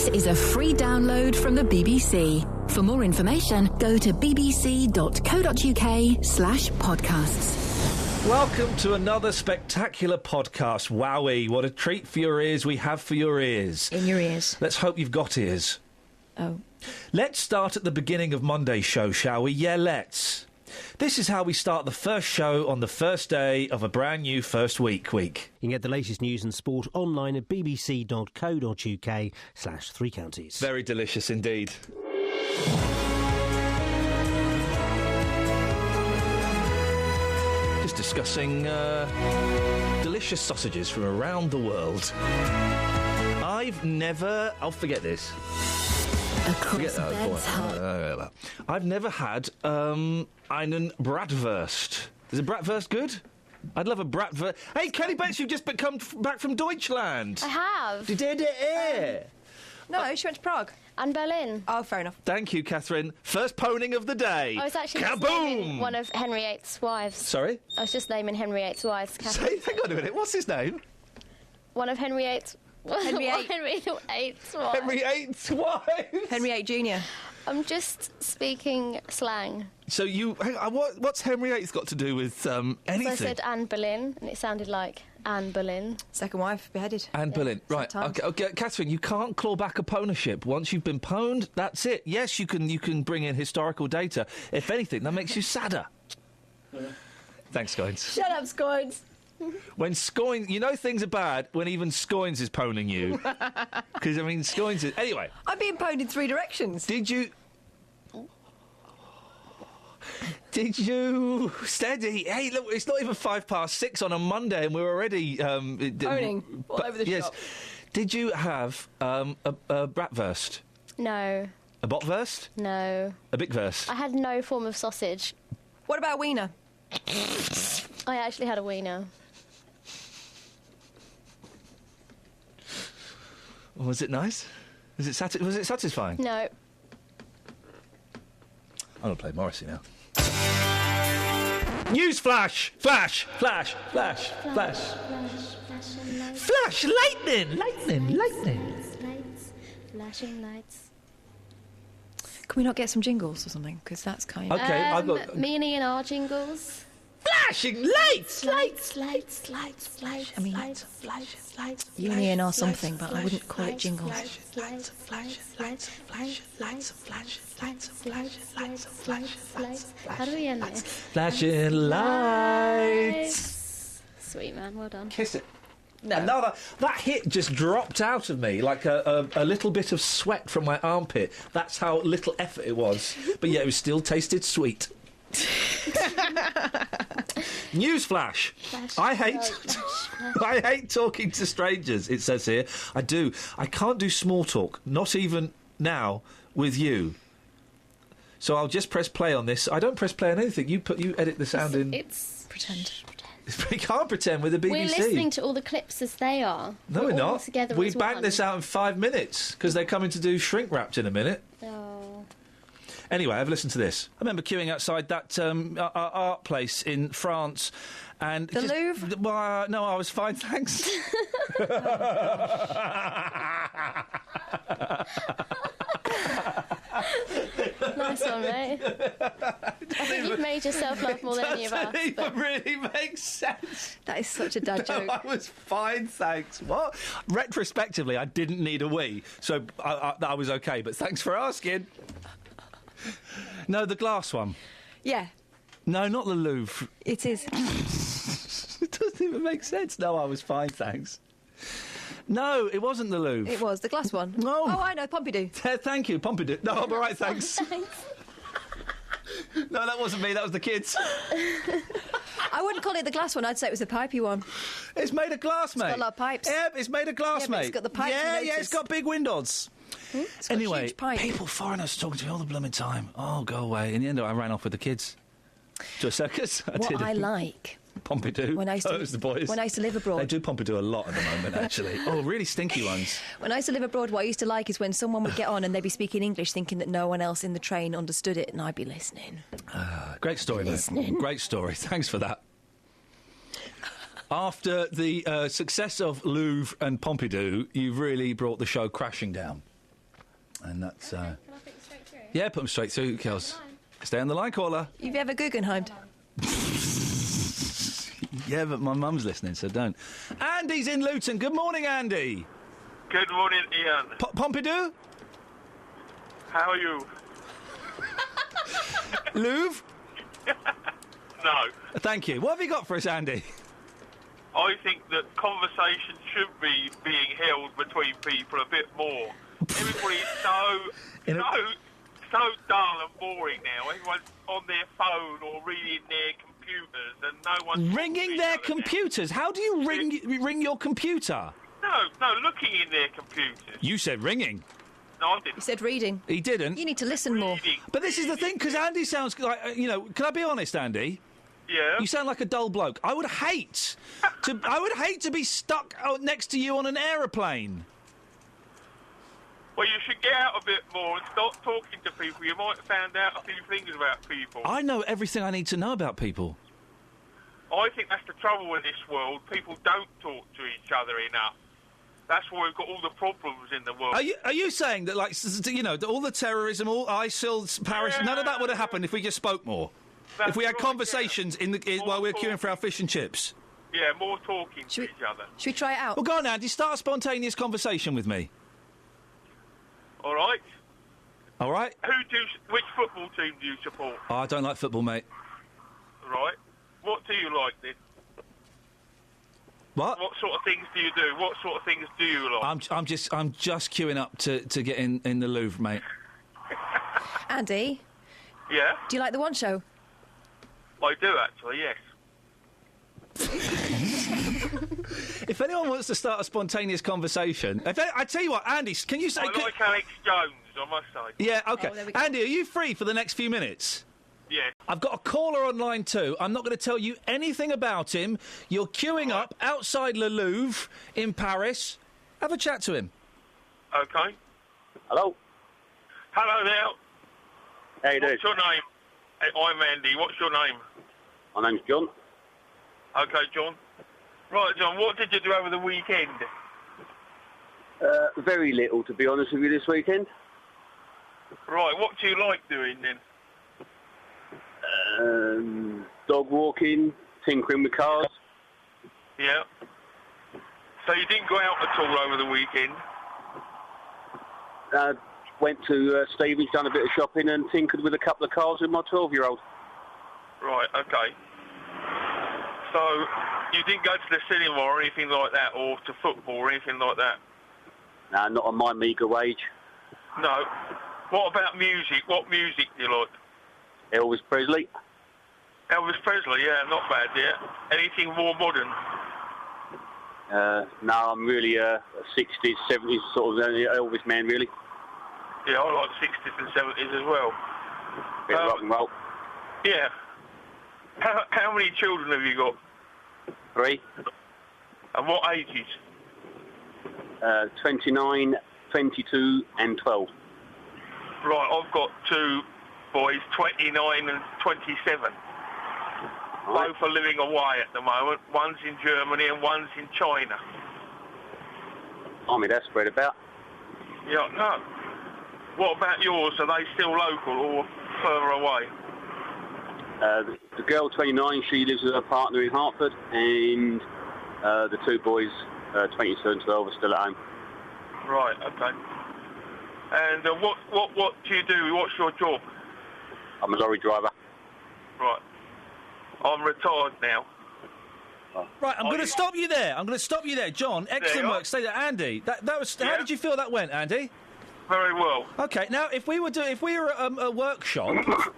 This is a free download from the BBC. For more information, go to bbc.co.uk/podcasts. Welcome to another spectacular podcast. Wowee, what a treat for your ears we have for your ears. In your ears. Let's hope you've got ears. Oh. Let's start at the beginning of Monday's show, shall we? Yeah, let's. This is how we start the first show on the first day of a brand new first week. You can get the latest news and sport online at bbc.co.uk/three counties. Very delicious indeed. Just discussing delicious sausages from around the world. I've never... I'll forget this. I've never had einen Bratwurst. Is a Bratwurst good? I'd love a Bratwurst. Hey, Kelly Bates, you've just come back from Deutschland. I have. You did it, No, she went to Prague. And Berlin. Oh, fair enough. Thank you, Catherine. First poning of the day. I was actually just Kaboom! naming one of Henry VIII's wives. Sorry? I was just naming Henry VIII's wives, Catherine. Hang on a minute. What's his name? One of Henry VIII's... Henry VIII. Henry VIII's wives. Henry VIII's wife. Henry VIII Jr. I'm just speaking slang. So you... Hang on, what's Henry VIII's got to do with anything? So I said Anne Boleyn, and it sounded like Anne Boleyn. Second wife, beheaded. Anne Boleyn. Right, sometimes. okay, Catherine, you can't claw back a ponyship. Once you've been pwned, that's it. Yes, you can bring in historical data. If anything, that makes you sadder. Thanks, Scoins. Shut up, Scoins. When Scoins... You know things are bad when even Scoins is poning you. Because, I mean, Scoins is... Anyway. I'm being pwned in three directions. Did you... Steady. Hey, look, it's not even 6:05 on a Monday and we're already... Poning all over the shop. Did you have a Bratwurst? No. A Botwurst? No. A Bigwurst? I had no form of sausage. What about wiener? I actually had a wiener. Was it nice? Was it satisfying? No. I'm going to play Morrissey now. News flash! Flash! Flash! Flash! Flash! Flash! Lightning! Lightning! Lightning! Lights. Flashing lights. Can we not get some jingles or something? Because that's kind of... Okay, I've got... Me and Iain are jingles. Flashing lights! Lights. I mean, you and Iain are something, but I wouldn't call it jingles. How do we end this? Flashing lights! Sweet man, well done. Kiss it. No. That hit just dropped out of me like a little bit of sweat from my armpit. That's how little effort it was. But yeah, it was still tasted sweet. Newsflash. I hate talking to strangers, it says here. I do. I can't do small talk, not even now with you. So I'll just press play on this. I don't press play on anything. You edit the sound in. It's Pretend. We can't pretend with the BBC. We're listening to all the clips as they are. No, we're all not. Together We as banged one. this out in 5 minutes because they're coming to do Shrink Wrapped in a minute. Oh. Anyway, have a listen to this. I remember queuing outside that art place in France, and The Louvre? Well, no, I was fine, thanks. Nice one, mate. I think you've made yourself laugh more than any of us. Doesn't but- even really make sense. That is such a dad joke. No, I was fine, thanks. What? Retrospectively, I didn't need a wee, so I was okay. But thanks for asking. No, the glass one. Yeah, No, not the Louvre. it is. It doesn't even make sense. No, I was fine, thanks. No, it wasn't the Louvre. It was the glass one. No. Oh, I know, Pompidou. Thank you, Pompidou. No, I'm all right, thanks. No, that wasn't me. That was the kids. I wouldn't call it the glass one. I'd say it was the pipey one. It's made of glass, mate. got a lot of pipes. Yeah, it's made of glass, Yeah, but mate. it's got the pipes, Yeah, you yeah, notice. it's got big windows. It's got a Anyway, huge pipe. people, foreigners talking to me all the blooming time. Oh, go away. In the end, I ran off with the kids to a circus. What I like Pompidou. when I used Oh, to it was the boys. when I used to live They abroad. do Pompidou a lot at the moment, actually. Oh, really stinky ones. When I used to live abroad, what I used to like is when someone would get on and they'd be speaking English, thinking that no one else in the train understood it, and I'd be listening. Great story, mate. Listening. Great story. Thanks for that. After the success of Louvre and Pompidou, you've really brought the show crashing down. And that's... Can I put you straight through? Yeah, put them straight through, Kels. Stay on the line, caller. You've ever Guggenheimed? Yeah, but my mum's listening, so don't. Andy's in Luton. Good morning, Andy. Good morning, Ian. Pompidou? How are you? Youve? No. Thank you. What have you got for us, Andy? I think that conversation should be being held between people a bit more. Everybody's so dull and boring now. Everyone's on their phone or reading their computers, and no one's ringing their computers. How do you ring your computer? No, looking in their computers. You said ringing. No, I didn't. You said reading. He didn't. You need to listen more. But this is the thing, because Andy sounds like, can I be honest, Andy? Yeah. You sound like a dull bloke. I would hate to be stuck next to you on an aeroplane. Well, you should get out a bit more and start talking to people. You might find out a few things about people. I know everything I need to know about people. I think that's the trouble in this world. People don't talk to each other enough. That's why we've got all the problems in the world. Are you saying that, like, all the terrorism, all ISIL, Paris, none of that would have happened if we just spoke more? That's if we had right, conversations while we were queuing for our fish and chips? Yeah, more talking to each other. Should we try it out? Well, go on, Andy. Start a spontaneous conversation with me. All right. All right? Which football team do you support? Oh, I don't like football, mate. Right. What do you like, then? What? What sort of things do you do? What sort of things do you like? I'm just queuing up to get in the Louvre, mate. Andy? Yeah? Do you like The One Show? I do, actually, yes. If anyone wants to start a spontaneous conversation... I tell you what, Andy, can you say... I like Alex Jones, I must say. Yeah, OK. Oh, there we go. Andy, are you free for the next few minutes? Yeah. I've got a caller on line 2. I'm not going to tell you anything about him. You're queuing up outside Le Louvre in Paris. Have a chat to him. OK. Hello. Hello there. How you doing? What's your name? I'm Andy. What's your name? My name's John. OK, John. Right, John, what did you do over the weekend? Very little, to be honest with you, this weekend. Right, what do you like doing, then? Dog walking, tinkering with cars. Yeah. So you didn't go out at all over the weekend? Went to Stevie's, done a bit of shopping and tinkered with a couple of cars with my 12-year-old. Right, OK. So you didn't go to the cinema or anything like that, or to football or anything like that? No, not on my meagre wage. No. What about music? What music do you like? Elvis Presley. Elvis Presley, yeah, not bad, yeah. Anything more modern? No, I'm really a 60s, 70s sort of Elvis man, really. Yeah, I like 60s and 70s as well. Bit of rock and roll. Yeah. How many children have you got? 3. And what ages? 29, 22 and 12. Right, I've got 2 boys, 29 and 27. Right. Both are living away at the moment. One's in Germany and one's in China. I mean, that's spread about. Yeah, no. What about yours? Are they still local or further away? The girl, 29, she lives with her partner in Hartford, and the 2 boys, 22 and 12, are still at home. Right, okay. And what do you do? What's your job? I'm a lorry driver. Right. I'm retired now. Right, I'm going to stop you there. John, excellent work. Stay there. Andy, that was... How did you feel that went, Andy? Very well. OK, now, if we were at a workshop...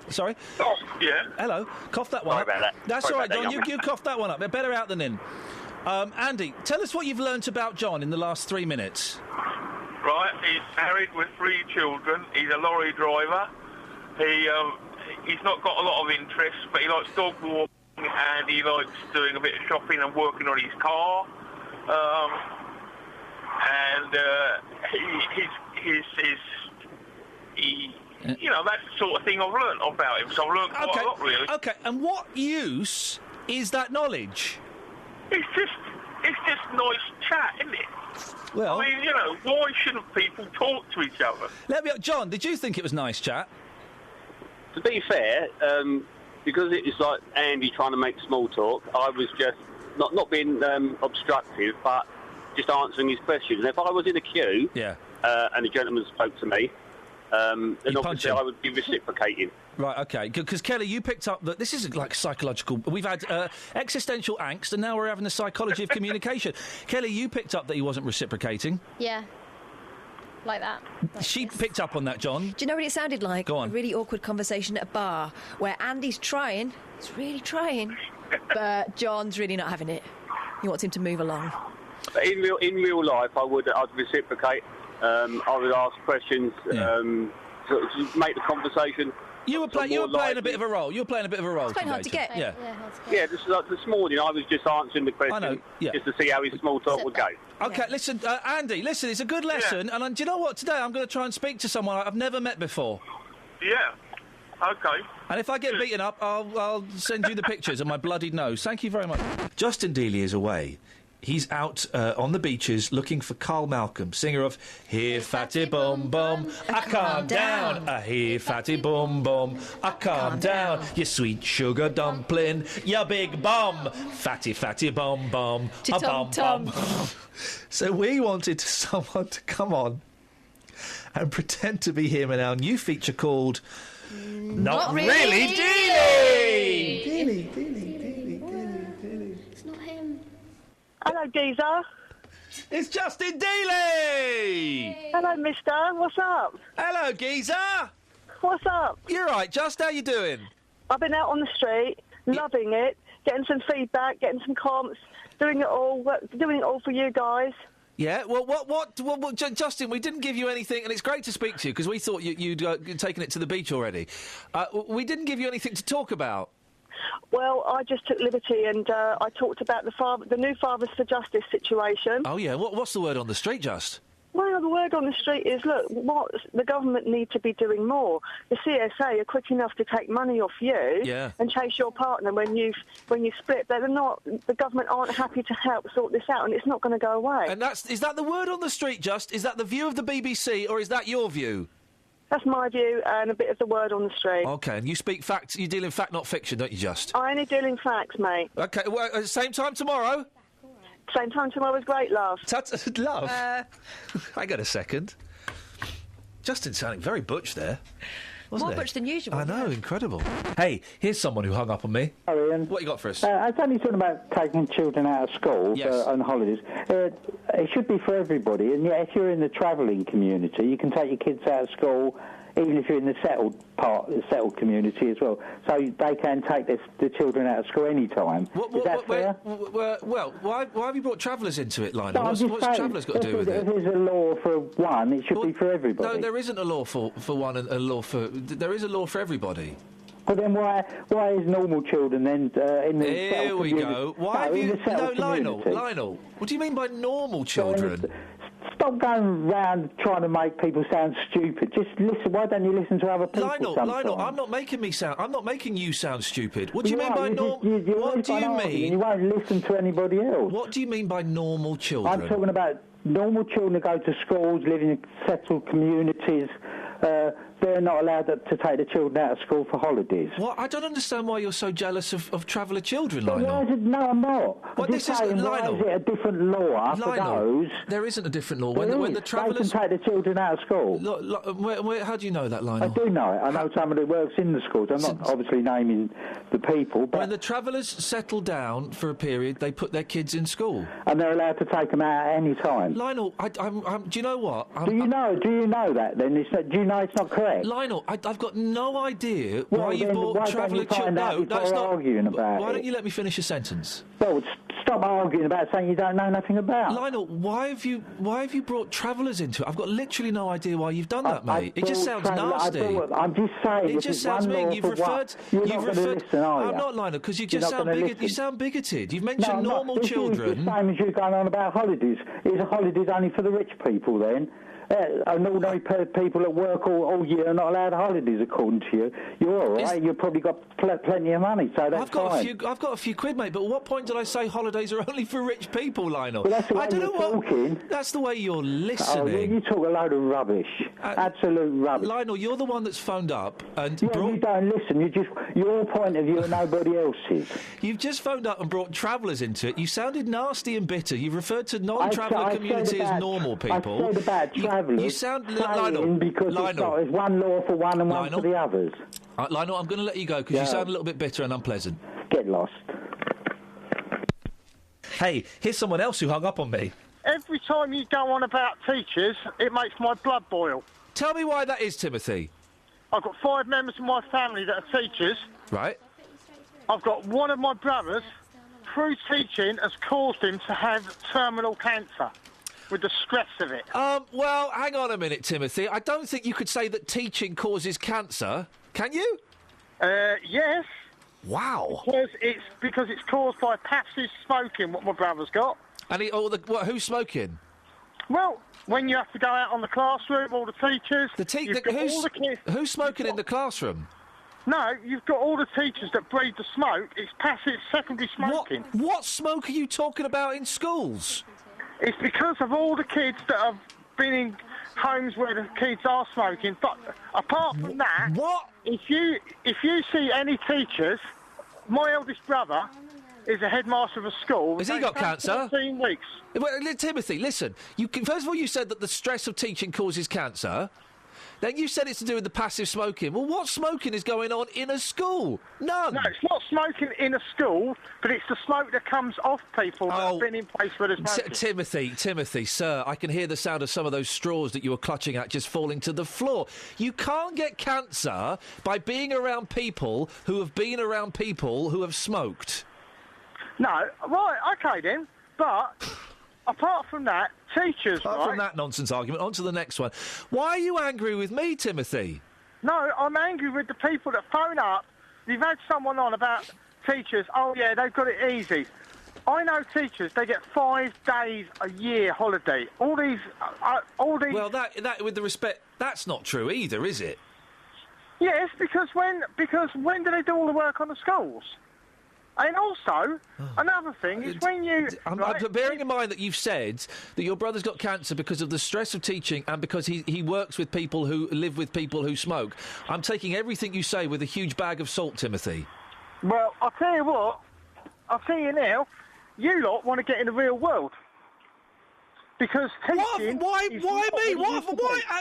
Sorry? Yeah? Hello. Cough that one Sorry up. about that. That's Sorry all right, about John. that, You coughed that one up. They're better out than in. Andy, tell us what you've learnt about John in the last 3 minutes. Right, he's married with 3 children. He's a lorry driver. He's not got a lot of interests, but he likes dog walking and he likes doing a bit of shopping and working on his car. You know, that's the sort of thing I've learnt about him. So I've learnt quite a lot, really. OK, and what use is that knowledge? It's just nice chat, isn't it? Well, I mean, you know, why shouldn't people talk to each other? John, did you think it was nice, chat? To be fair, because it was like Andy trying to make small talk, I was just not being obstructive, but just answering his questions. And if I was in a queue, and the gentleman spoke to me, then obviously I would be reciprocating. Right, okay. Because, Kelly, you picked up that this is like psychological... We've had existential angst, and now we're having the psychology of communication. Kelly, you picked up that he wasn't reciprocating. Yeah. Like that. She picked up on that, John. Do you know what it sounded like? Go on. A really awkward conversation at a bar where Andy's trying, he's really trying, but John's really not having it. He wants him to move along. But in real life, I'd reciprocate. I would ask questions to make the conversation. You were playing a bit of a role. You were playing a bit of a role. It's quite hard to get. Yeah. Yeah, this morning I was just answering the question just to see how his small talk would go. Okay, listen, Andy, listen, it's a good lesson, and do you know what? Today I'm going to try and speak to someone I've never met before. Yeah. Okay. And if I get beaten up, I'll send you the pictures of my bloodied nose. Thank you very much. Justin Dealey is away. He's out on the beaches looking for Carl Malcolm, singer of Here Fatty Bum Bum, I Calm Down. Here Fatty Bum Bum, I Calm Down. You sweet sugar dumpling, you big bum. Fatty Fatty Bum Bum, a bum bum. So we wanted someone to come on and pretend to be him in our new feature called Not Really Dealey! Dealey. It's not him. Hello, geezer. It's Justin Dealey! Hello, mister. What's up? Hello, geezer! What's up? You're right, Just. How you doing? I've been out on the street, loving it, getting some feedback, getting some comps, doing it all for you guys. Yeah, well, Justin, we didn't give you anything, and it's great to speak to you, because we thought you'd taken it to the beach already. We didn't give you anything to talk about. Well, I just took liberty and I talked about the new Fathers for Justice situation. Oh, yeah. What's the word on the street, Just? Well, the word on the street is, look, what the government need to be doing more. The CSA are quick enough to take money off you and chase your partner when you split. The government aren't happy to help sort this out, and it's not going to go away. And is that the word on the street, Just? Is that the view of the BBC, or is that your view? That's my view, and a bit of the word on the street. OK, and you speak facts. You deal in fact, not fiction, don't you, Just? I only deal in facts, mate. OK, well, same time tomorrow? Same time tomorrow is great, love. Love? Hang on a second. Justin's sounding very butch there. Wasn't More butch than usual. I know, incredible. Hey, here's someone who hung up on me. Hi, Ian. What you got for us? I was only talking about taking children out of school on holidays. It should be for everybody, and yet if you're in the travelling community, you can take your kids out of school, even if you're in the settled community as well. So they can take the children out of school any time. Is that fair? Well, why have you brought travellers into it, Lionel? What's travellers got to do with it? If there's a law for one, it should be for everybody. No, there isn't a law for one and a law for... There is a law for everybody. But then why is normal children then in the Here we go. Why have you... No, Lionel, what do you mean by normal children? Stop going round trying to make people sound stupid. Just listen. Why don't you listen to other people? Lionel, I'm not making you sound stupid. What do you mean by normal? What do you mean? You won't listen to anybody else. What do you mean by normal children? I'm talking about normal children who go to schools, live in settled communities. They're not allowed to take the children out of school for holidays. What? I don't understand why you're so jealous of traveller children, Lionel. No, I'm not. Well, this is Lionel. Why is it a different law for those? There isn't a different law. When the travellers... They can take the children out of school. How do you know that, Lionel? I do know it. I know somebody who works in the schools. I'm not obviously naming the people, but... When the travellers settle down for a period, they put their kids in school. And they're allowed to take them out at any time. Lionel, do you know what? Do you know that, then? Do you know it's not correct? Lionel, I've got no idea why you bought traveller children. No, that's not... arguing about Why don't you let me finish a sentence? Well, stop arguing about something you don't know nothing about. Lionel, why have you brought travellers into it? I've got literally no idea why you've done that, mate. It just sounds nasty. I'm just saying. It just sounds mean. You've referred. You're not going to listen, are you? I'm not, Lionel, because you just sound bigoted. You sound bigoted. You've mentioned normal children. It's the same as you going on about holidays. Is holidays only for the rich people then? and ordinary people at work all year are not allowed holidays, according to you. You're all right. You've probably got plenty of money, so that's fine. I've got a few quid, mate, but at what point did I say holidays are only for rich people, Lionel? Well, that's the way you're talking. That's the way you're listening. Oh, you talk a load of rubbish. Absolute rubbish. Lionel, you're the one that's phoned up and... Yeah, you don't listen. Your point of view and nobody else's. You've just phoned up and brought travellers into it. You sounded nasty and bitter. You've referred to non-traveller community as normal people. I said about travellers. You sound... Lionel, because it's one law for one and one for the others. Lionel, I'm going to let you go because you sound a little bit bitter and unpleasant. Get lost. Hey, here's someone else who hung up on me. Every time you go on about teachers, it makes my blood boil. Tell me why that is, Timothy. I've got 5 members of my family that are teachers. Right. I've got one of my brothers, through teaching, has caused him to have terminal cancer with the stress of it. Well, hang on a minute, Timothy. I don't think you could say that teaching causes cancer. Can you? Yes. Wow. Because it's caused by passive smoking, what my brother's got. And who's smoking? Well, when you have to go out on the classroom, all the teachers... all the kids... Who's smoking in the classroom? No, you've got all the teachers that breathe the smoke. It's passive secondary smoking. What smoke are you talking about in schools? It's because of all the kids that have been in homes where the kids are smoking. But apart from that... What? If you see any teachers... My eldest brother is a headmaster of a school. Has he got cancer? 13 weeks. Well, Timothy, listen. First of all, you said that the stress of teaching causes cancer. Then you said it's to do with the passive smoking. Well, what smoking is going on in a school? None. No, it's not smoking in a school, but it's the smoke that comes off people that have been in place where there's smoking. Timothy, sir, I can hear the sound of some of those straws that you were clutching at just falling to the floor. You can't get cancer by being around people who have been around people who have smoked. No, right, OK then, but... Apart from that, teachers, Apart from that nonsense argument, on to the next one. Why are you angry with me, Timothy? No, I'm angry with the people that phone up. You've had someone on about teachers. Oh, yeah, they've got it easy. I know teachers, they get 5 days a year holiday. All these... Well, that with the respect, that's not true either, is it? Yes, because when do they do all the work on the schools? And also, another thing is when you... bearing in mind that you've said that your brother's got cancer because of the stress of teaching and because he works with people who live with people who smoke, I'm taking everything you say with a huge bag of salt, Timothy. Well, I'll tell you what. I'll tell you now, you lot want to get in the real world. Because teaching... Why me? Why,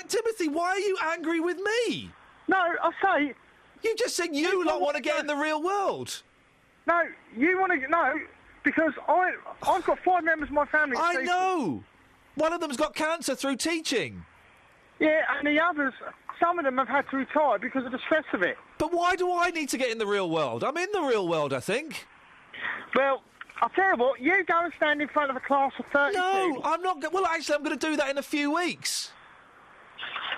Timothy, why are you angry with me? No, I say... You just said you lot want to get in the real world. No, you want to... No, because I've got 5 members of my family... I know! One of them's got cancer through teaching. Yeah, and the others, some of them have had to retire because of the stress of it. But why do I need to get in the real world? I'm in the real world, I think. Well, I'll tell you what, you go and stand in front of a class of 30 No, I'm not... Well, actually, I'm going to do that in a few weeks.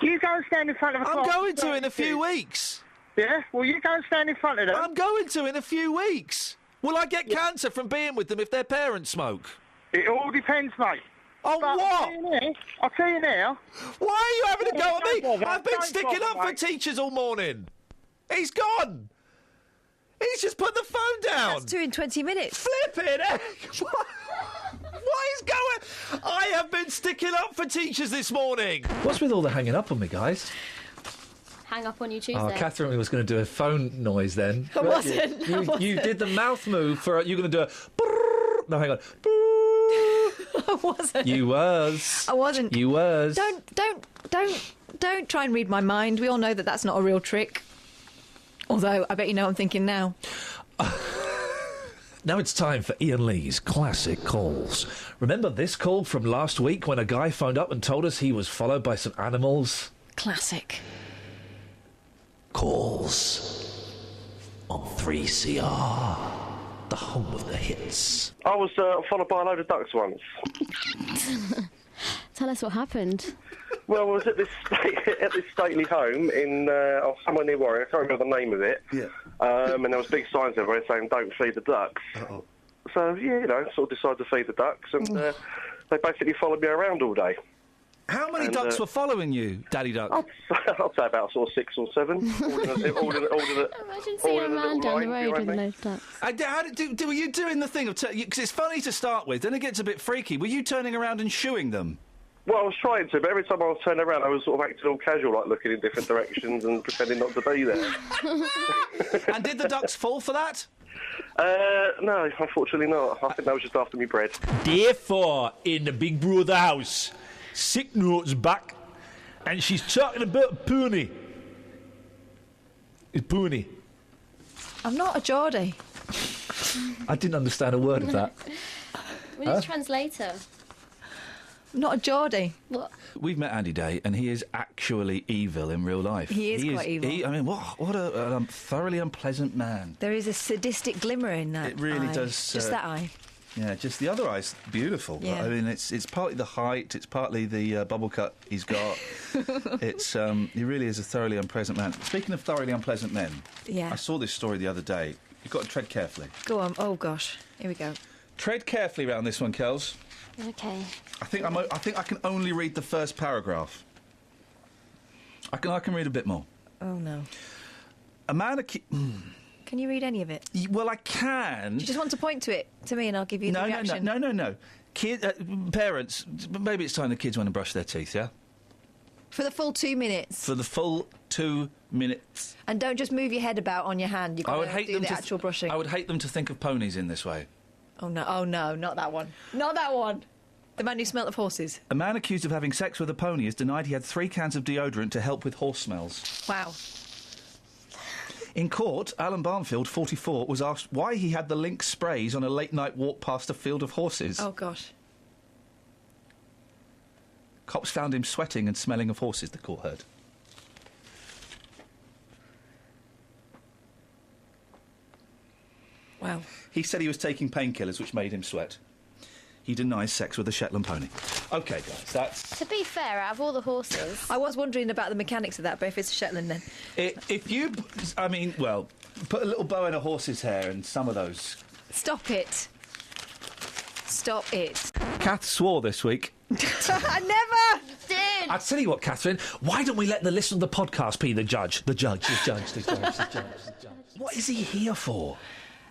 You go and stand in front of a class I'm going of 30 to in a few weeks. Yeah? Well, you go and stand in front of them. I'm going to in a few weeks. Will I get cancer from being with them if their parents smoke? It all depends, mate. Oh, but what? I'll tell you now. Why are you having a go at me? I've been sticking up for teachers all morning. He's gone. He's just put the phone down. That's 2 in 20 minutes. Flipping heck. What is going... I have been sticking up for teachers this morning. What's with all the hanging up on me, guys? Hang up on you Tuesday. Oh, Catherine was going to do a phone noise then. I wasn't. You did the mouth move for... You're going to do a... No, hang on. I wasn't. You was. I wasn't. You was. Don't try and read my mind. We all know that that's not a real trick. Although, I bet you know what I'm thinking now. Now it's time for Iainlee's classic calls. Remember this call from last week when a guy phoned up and told us he was followed by some animals? Classic. Calls on 3CR, the home of the hits. I was followed by a load of ducks once. Tell us what happened. Well, I was at this stately home in somewhere near Warwick. I can't remember the name of it. Yeah. And there was big signs everywhere saying "Don't feed the ducks." Uh-oh. So yeah, sort of decided to feed the ducks, and they basically followed me around all day. How many ducks were following you, Daddy Duck? I'd say about sort of 6 or 7. Imagine seeing a man down the road with those ducks. Were you doing the thing of... Because it's funny to start with, then it gets a bit freaky. Were you turning around and shooing them? Well, I was trying to, but every time I was turning around, I was sort of acting all casual, like looking in different directions and pretending not to be there. And did the ducks fall for that? No, unfortunately not. I think that was just after me bread. Day 4 in the Big Brother house. Sick note's back, and she's talking about Poonie. It's Poonie. I'm not a Geordie. I didn't understand a word of that. We need a translator. I'm not a Geordie. What? We've met Andy Day, and he is actually evil in real life. He is quite evil. I mean, what a thoroughly unpleasant man. There is a sadistic glimmer in that. It really eye. does. Just that eye. Yeah, just the other eye's beautiful. Yeah. I mean, it's partly the height, it's partly the bubble cut he's got. He really is a thoroughly unpleasant man. Speaking of thoroughly unpleasant men, Yeah. I saw this story the other day. You've got to tread carefully. Go on. Oh gosh. Here we go. Tread carefully around this one, Kels. Okay. I think I can only read the first paragraph. I can read a bit more. Oh no. A man Can you read any of it? Well, I can. Do you just want to point to it to me, and I'll give you the reaction? No. Parents, maybe it's time the kids went and brushed their teeth. Yeah. For the full 2 minutes. For the full 2 minutes. And don't just move your head about on your hand. You've got to do the actual brushing. I would hate them to think of ponies in this way. Oh no, not that one. Not that one. The man who smelt of horses. A man accused of having sex with a pony has denied he had 3 cans of deodorant to help with horse smells. Wow. In court, Alan Barnfield, 44, was asked why he had the Lynx sprays on a late-night walk past a field of horses. Oh, gosh. Cops found him sweating and smelling of horses, the court heard. Wow. He said he was taking painkillers, which made him sweat. He denies sex with a Shetland pony. OK, guys, that's... To be fair, out of all the horses... I was wondering about the mechanics of that, but if it's a Shetland, then... If you... I mean, well, put a little bow in a horse's hair and some of those... Stop it. Stop it. Kath swore this week. I never did. I'll tell you what, Catherine, why don't we let the listener of the podcast be the judge? The judge. What is he here for?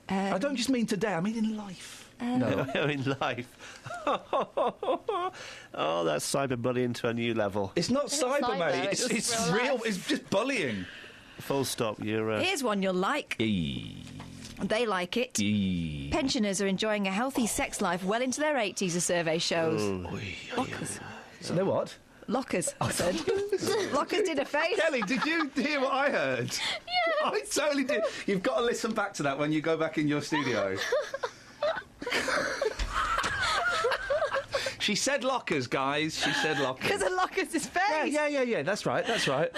I don't just mean today, I mean in life. No, in life. Oh, that's cyberbullying to a new level. It's not cyber, mate. It's real. It's just bullying. Full stop. You're. Here's one you'll like. They like it. Pensioners are enjoying a healthy sex life well into their 80s, a survey shows. Lockers. So they're what? Lockers, I said. Lockers did a face. Kelly, did you hear what I heard? Yeah. I totally did. You've got to listen back to that when you go back in your studio. She said lockers, guys. She said lockers. Because of Lockers' face. Yeah. That's right. Sure.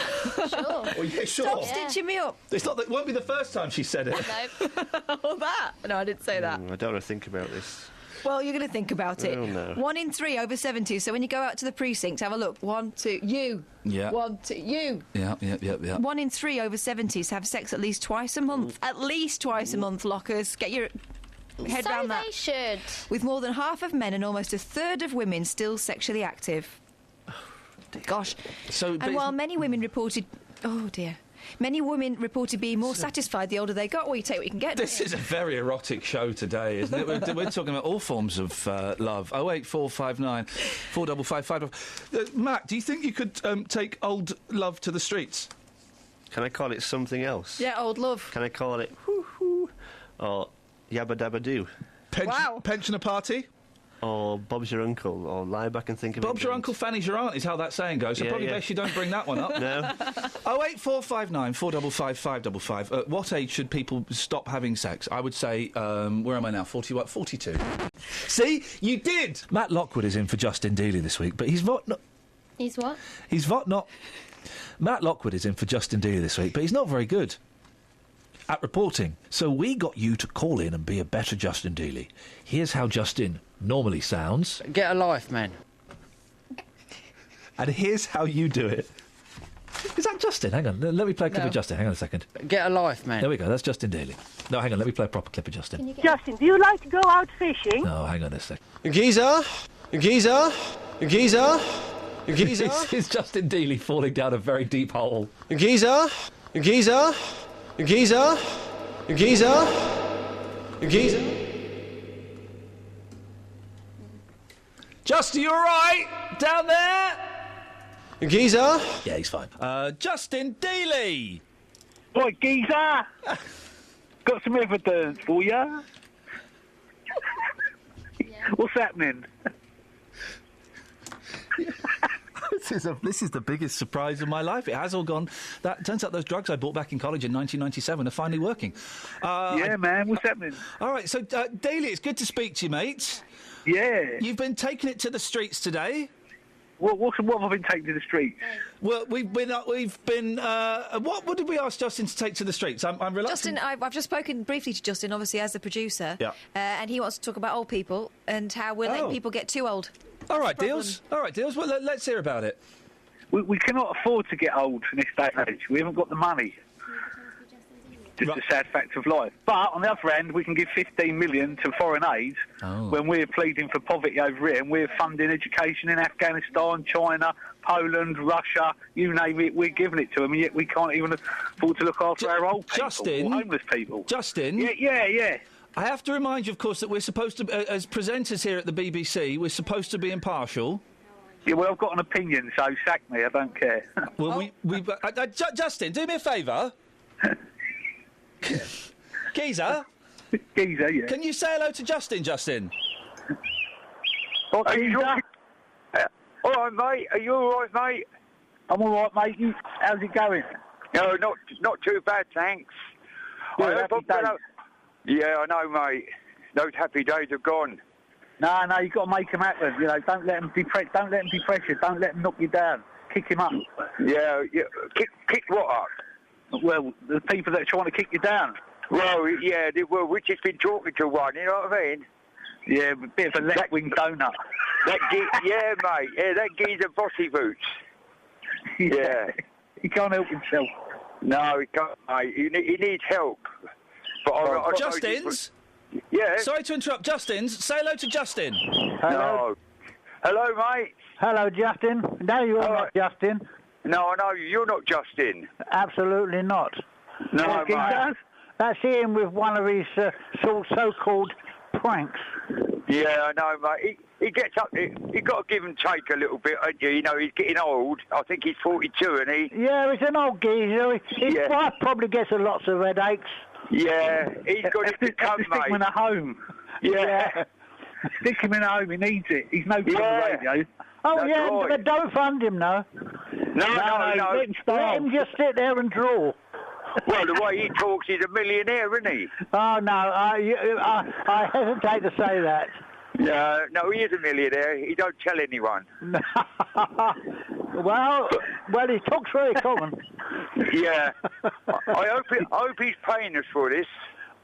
Oh, yeah, sure. Stop stitching me up. It won't be the first time she said it. No. All that. No, I didn't say that. I don't want to think about this. Well, you're going to think about it. Oh, no. 1 in 3 over 70. So when you go out to the precinct, have a look. 1, 2, you. Yeah. 1, 2, you. Yeah. 1 in 3 over 70s have sex at least twice a month. At least twice a month, Lockers. Get your head round that. They should. With more than half of men and almost a third of women still sexually active. Gosh. And while many women reported... Oh, dear. Many women reported being more satisfied the older they got. Well, you take what you can get. This is a very erotic show today, isn't it? We're talking about all forms of love. 08459 455 Matt, do you think you could take old love to the streets? Can I call it something else? Yeah, old love. Can I call it hoo-hoo or yabba dabba doo? Wow. Pensioner party? Or Bob's your uncle, or lie back and think of it. Bob's your uncle, Fanny's your aunt is how that saying goes, so probably best you don't bring that one up. No. 08459 455 555. At what age should people stop having sex? I would say, where am I now? 42. See? You did! Matt Lockwood is in for Justin Dealey this week, but he's not... He's what? He's not... Matt Lockwood is in for Justin Dealey this week, but he's not very good at reporting. So we got you to call in and be a better Justin Dealey. Here's how Justin normally sounds. Get a life, man. And here's how you do it. Is that Justin? Hang on, let me play a clip of Justin. Hang on a second. Get a life, man. There we go, that's Justin Dealey. No, hang on, let me play a proper clip of Justin. Justin, do you like to go out fishing? No, hang on a sec. Geezer, You geezer? It's Justin Dealey falling down a very deep hole. You geezer? You geezer? You geezer? You geezer? You geezer? Justin, you all right? Down there? You geezer? Yeah, he's fine. Justin Dealey! Oi, geezer! Got some evidence for ya? What's happening? This is the biggest surprise of my life. It has all gone. That turns out those drugs I bought back in college in 1997 are finally working. Man, what's happening? All right, so Daly, it's good to speak to you, mate. Yeah. You've been taking it to the streets today. What have I been taking to the streets? Well, we've been. What did we ask Justin to take to the streets? I'm reluctant. Justin, I've just spoken briefly to Justin, obviously as the producer. Yeah. And he wants to talk about old people and how we're letting people get too old. All right, Deals. All right, Deals. Well, let's hear about it. We cannot afford to get old in this day and age. We haven't got the money. Just a sad fact of life. But on the other hand, we can give 15 million to foreign aid when we're pleading for poverty over here, and we're funding education in Afghanistan, China, Poland, Russia, you name it. We're giving it to them, and yet we can't even afford to look after our old people or homeless people. Justin. Yeah. I have to remind you, of course, that we're supposed to, as presenters here at the BBC, we're supposed to be impartial. Yeah, well, I've got an opinion, so sack me. I don't care. Well, Justin, do me a favour. Geezer? Geezer, yeah. Can you say hello to Justin, Justin? All right, mate. Are you all right, mate? I'm all right, mate. How's it going? No, not too bad, thanks. Yeah, I know, mate. Those happy days are gone. No, you've got to make them happen. You know, don't let them be pressured. Don't let them knock you down. Kick him up. Yeah. Kick what up? Well, the people that are trying to kick you down. Well, yeah, we've just been talking to one, you know what I mean? Yeah, a bit of a left-wing donut. Yeah, mate. Yeah, that geezer bossy boots. Yeah. He can't help himself. No, he can't, mate. He needs help. But Justin's? Yeah? Sorry to interrupt. Justin's? Say hello to Justin. Hello. No. Hello, mate. Hello, Justin. No, you're not Justin. No, I know you. You're not Justin. Absolutely not. No, mate. That's Iain with one of his so-called pranks. Yeah, I know, mate. He gets up. He got to give and take a little bit. You know, he's getting old. I think he's 42, and he. Yeah, he's an old geezer. His wife probably gets lots of headaches. Yeah, he's got it to come, mate. Stick him in a home. Yeah. Stick him in a home. He needs it. He's no good on the radio. Oh, that's yeah, right. but don't fund him, no. No. Let him just sit there and draw. Well, the way he talks, he's a millionaire, isn't he? Oh, no, I hesitate to say that. No, he is a millionaire. He don't tell anyone. well, he talks very common. Yeah. I hope he's paying us for this.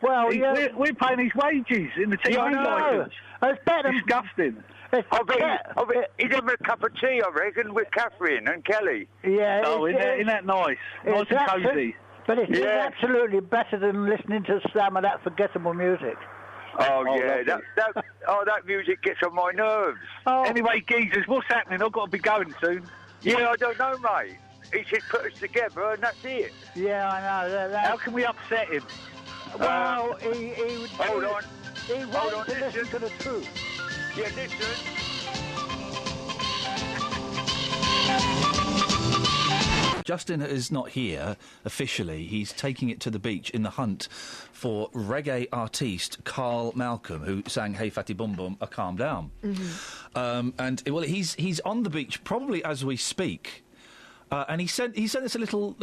Well, we're paying his wages in the TV license. It's better. Disgusting. I bet he's having a cup of tea, I reckon, with Catherine and Kelly. Yeah. Oh, isn't that nice? Nice and cosy. But it's absolutely better than listening to some of that forgettable music. Oh yeah, that music gets on my nerves. Oh. Anyway, geezers, what's happening? I've got to be going soon. Yeah, I don't know, mate. He just put us together, and that's it. Yeah, I know. How can we upset him? Well, he would. Hold on. He wants to listen to the truth. Yeah, listen. Justin is not here officially. He's taking it to the beach in the hunt for reggae artiste Carl Malcolm, who sang "Hey Fatty Bum Bum," a calm down. Mm-hmm. He's on the beach probably as we speak. And he sent us a little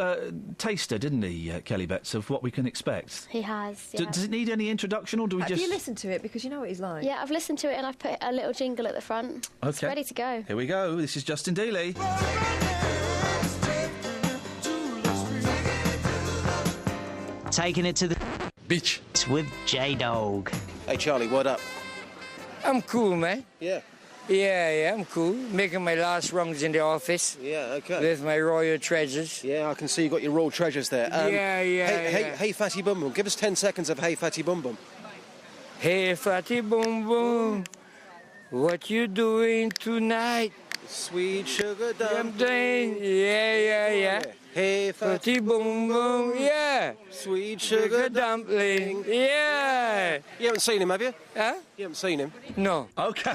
taster, didn't he, Kelly Betts, of what we can expect? He has, yeah. Does it need any introduction, or do we Have you listened to it? Because you know what he's like. Yeah, I've listened to it and I've put a little jingle at the front. Okay. It's ready to go. Here we go. This is Justin Dealey. Taking it to the beach with J-Dog. Hey, Charlie, what up? I'm cool, man. Yeah. Yeah, I'm cool. Making my last runs in the office. Yeah, okay. With my royal treasures. Yeah, I can see you got your royal treasures there. Hey, Fatty Bum Bum. Give us 10 seconds of Hey Fatty Bum Bum. Hey Fatty Bum Bum, what you doing tonight? Sweet sugar dumpling. Yeah. Hey, Fatty boom boom, yeah. Sweet sugar dumpling. Yeah. You haven't seen him, have you? Huh? You haven't seen him? No. Okay.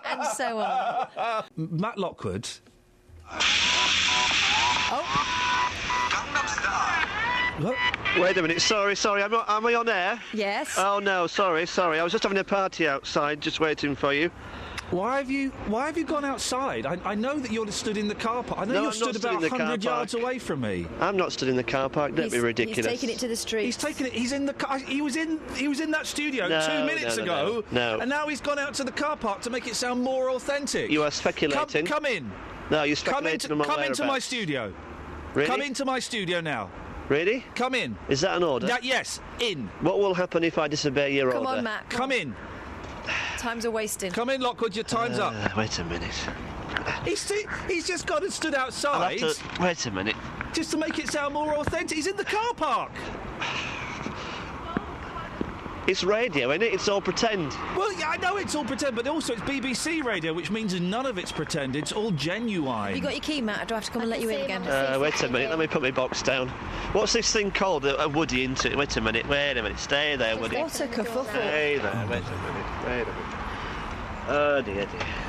And so on. Matt Lockwood. What? Wait a minute, sorry, am I on air? Yes. Oh no, sorry, I was just having a party outside, just waiting for you. Why have you gone outside? I know that you're stood in the car park. I know No, you're I'm not stood about stood in the car 100 yards park. away from me. I'm not stood in the car park, don't be ridiculous. He's taking it to the street. He's taking it. He's in the car. He was in that studio No, 2 minutes ago. No. And now he's gone out to the car park to make it sound more authentic. You are speculating. Come in. No, you're speculating on my Come into my whereabouts. studio. Really? Come into my studio now. Really? Come in. Is that an order? Yes, in. What will happen if I disobey your Come order? on, Matt. Come in. Times are wasting. Come in, Lockwood, your time's up. Wait a minute. He's just gone and stood outside. Wait a minute. Just to make it sound more authentic. He's in the car park. It's radio, isn't it? It's all pretend. Well, yeah, I know it's all pretend, but also it's BBC radio, which means none of it's pretend. It's all genuine. Have you got your key, Matt? Or do I have to come and let you in again? Wait a minute, let me put my box down. What's this thing called? A Woody into it? Wait a minute, stay there, Woody. What a kerfuffle. Stay there, wait a minute. Oh dear.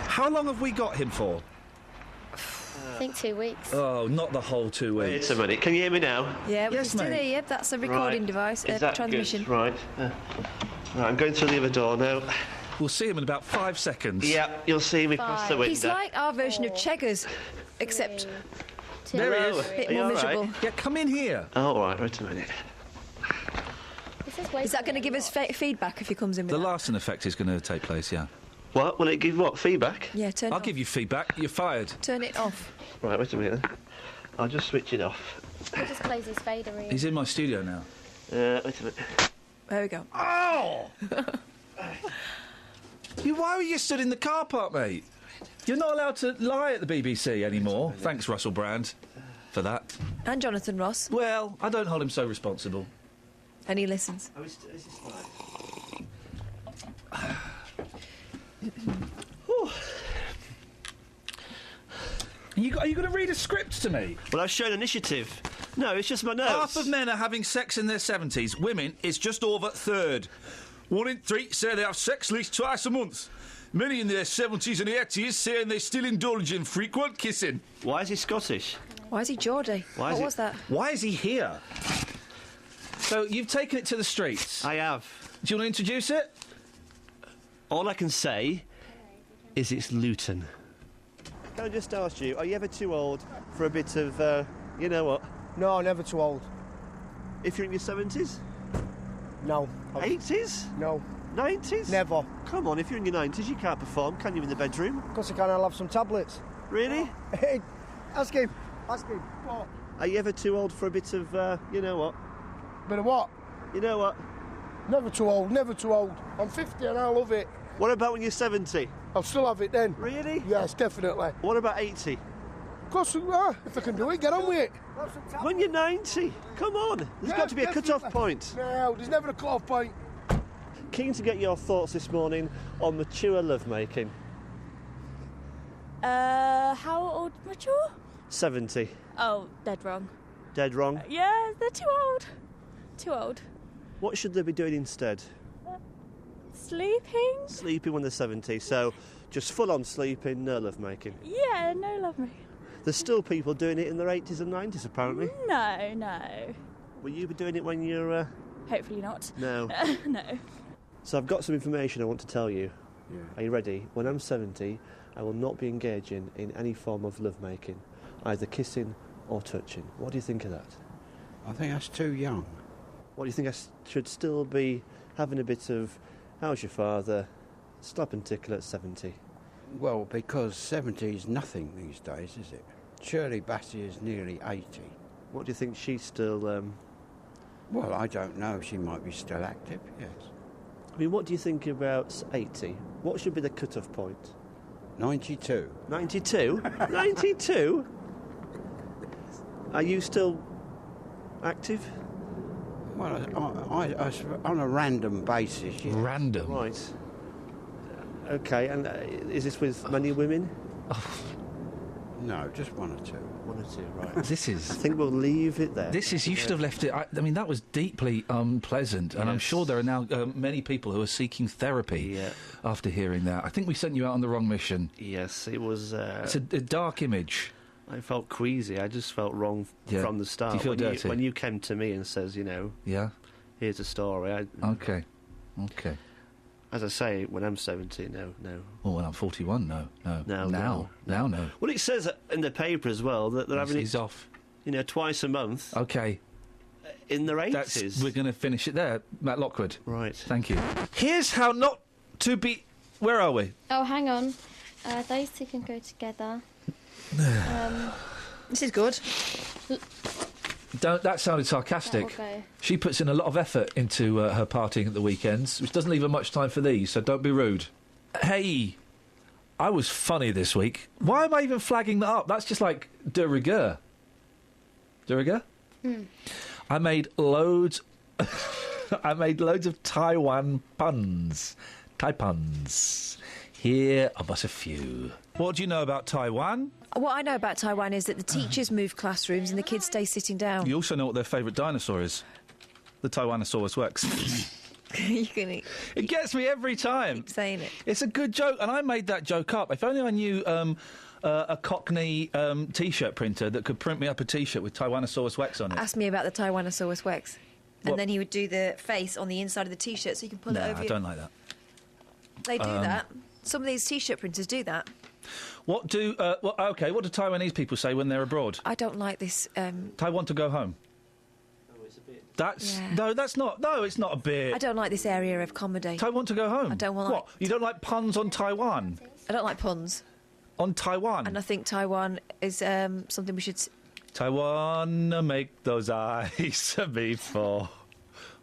How long have we got him for? I think 2 weeks. Oh, not the whole 2 weeks. Wait a minute, can you hear me now? Yeah, we Yes, can still mate. hear you. That's a recording device, Is that transmission. good? Right. Right, I'm going through the other door now. We'll see him in about 5 seconds. Yeah, you'll see me cross the window. He's like our version of Cheggers, except There he is. a bit Are you more all right? miserable. Yeah, come in here. Oh, all right, wait a minute. Is that going to give us feedback if he comes in with The that? Larson effect is going to take place, yeah. What? Will it give what? Feedback? Yeah, turn it I'll off. give you feedback. You're fired. Turn it off. Right, wait a minute then. I'll just switch it off. He just plays his fader in. He's in my studio now. Wait a minute. There we go. Oh! Why were you stood in the car park, mate? You're not allowed to lie at the BBC anymore. Thanks, Russell Brand, for that. And Jonathan Ross. Well, I don't hold him so responsible. And he listens. Is this fine? Are you going to read a script to me? Well, I've shown initiative. No, it's just my notes. Half of men are having sex in their 70s. Women, it's just over a third. 1 in 3 say they have sex at least twice a month. Many in their 70s and 80s saying they still indulge in frequent kissing. Why is he Scottish? Why is he Geordie? What was that? Why is he here? So, you've taken it to the streets. I have. Do you want to introduce it? All I can say is it's Luton. Can I just ask you, are you ever too old for a bit of, you know what? No, never too old. If you're in your 70s? No. 80s? No. 90s? Never. Come on, if you're in your 90s, you can't perform, can you, in the bedroom? Of course I can, I'll have some tablets. Really? Hey, ask him. Ask him. What? Are you ever too old for a bit of, you know what? Bit of what? You know what? Never too old, never too old. I'm 50 and I love it. What about when you're 70? I'll still have it then. Really? Yes, definitely. What about 80? Of course, if I can do it, get on with it. When you're 90? Come on. There's got to be a cut-off point. No, there's never a cut-off point. Keen to get your thoughts this morning on mature lovemaking. How old? Mature? 70. Oh, dead wrong. Dead wrong. Yeah, they're too old. Too old. What should they be doing instead? Sleeping? Sleeping when they're 70, so just full-on sleeping, no lovemaking. Yeah, no love me. There's still people doing it in their 80s and 90s, apparently. No. Will you be doing it when you're... Hopefully not. No. No. So I've got some information I want to tell you. Yeah. Are you ready? When I'm 70, I will not be engaging in any form of lovemaking, either kissing or touching. What do you think of that? I think that's too young. What do you think I should still be having a bit of, how's your father, slap and tickle at 70? Well, because 70 is nothing these days, is it? Shirley Bassey is nearly 80. What do you think she's still... Well, I don't know. She might be still active, yes. I mean, what do you think about 80? What should be the cut-off point? 92. 92? 92? Are you still active? Well, I on a random basis, yeah. Random? Right. Okay, and is this with many women? No, just one or two. One or two, right. This is... I think we'll leave it there. This is... You should have left it... I mean, that was deeply unpleasant, and I'm sure there are now many people who are seeking therapy after hearing that. I think we sent you out on the wrong mission. Yes, it was... It's a dark image. I felt queasy. I just felt wrong from the start. Do you feel dirty? When you came to me and says, here's a story. Okay. As I say, when I'm 70, no. Well, when I'm 41, no. Now, no. Well, it says in the paper as well that they're having it off. Twice a month. Okay. In their 80s. We're going to finish it there, Matt Lockwood. Right. Thank you. Here's how not to be... Where are we? Oh, hang on. Those two can go together. This is good. That sounded sarcastic. Okay. She puts in a lot of effort into her partying at the weekends, which doesn't leave her much time for these, so don't be rude. Hey, I was funny this week. Why am I even flagging that up? That's just like de rigueur. De rigueur? I made loads... I made loads of Taiwan puns. Thai puns. Here are but a few. What do you know about Taiwan? What I know about Taiwan is that the teachers move classrooms and the kids stay sitting down. You also know what their favourite dinosaur is. The Taiwanosaurus Rex. It gets me every time. Keep saying it. It's a good joke, and I made that joke up. If only I knew a Cockney T-shirt printer that could print me up a T-shirt with Taiwanosaurus Rex on it. Ask me about the Taiwanosaurus Rex. And then he would do the face on the inside of the T-shirt so you can pull it over I don't like that. They do that. Some of these T-shirt printers do that. What do Taiwanese people say when they're abroad? I don't like this. Taiwan to go home. Oh, it's a bit. That's not. No, it's not a bit. I don't like this area of comedy. Taiwan to go home. I don't want. What? You don't like puns on Taiwan? I don't like puns on Taiwan. And I think Taiwan is something we should. Taiwan make those eyes before.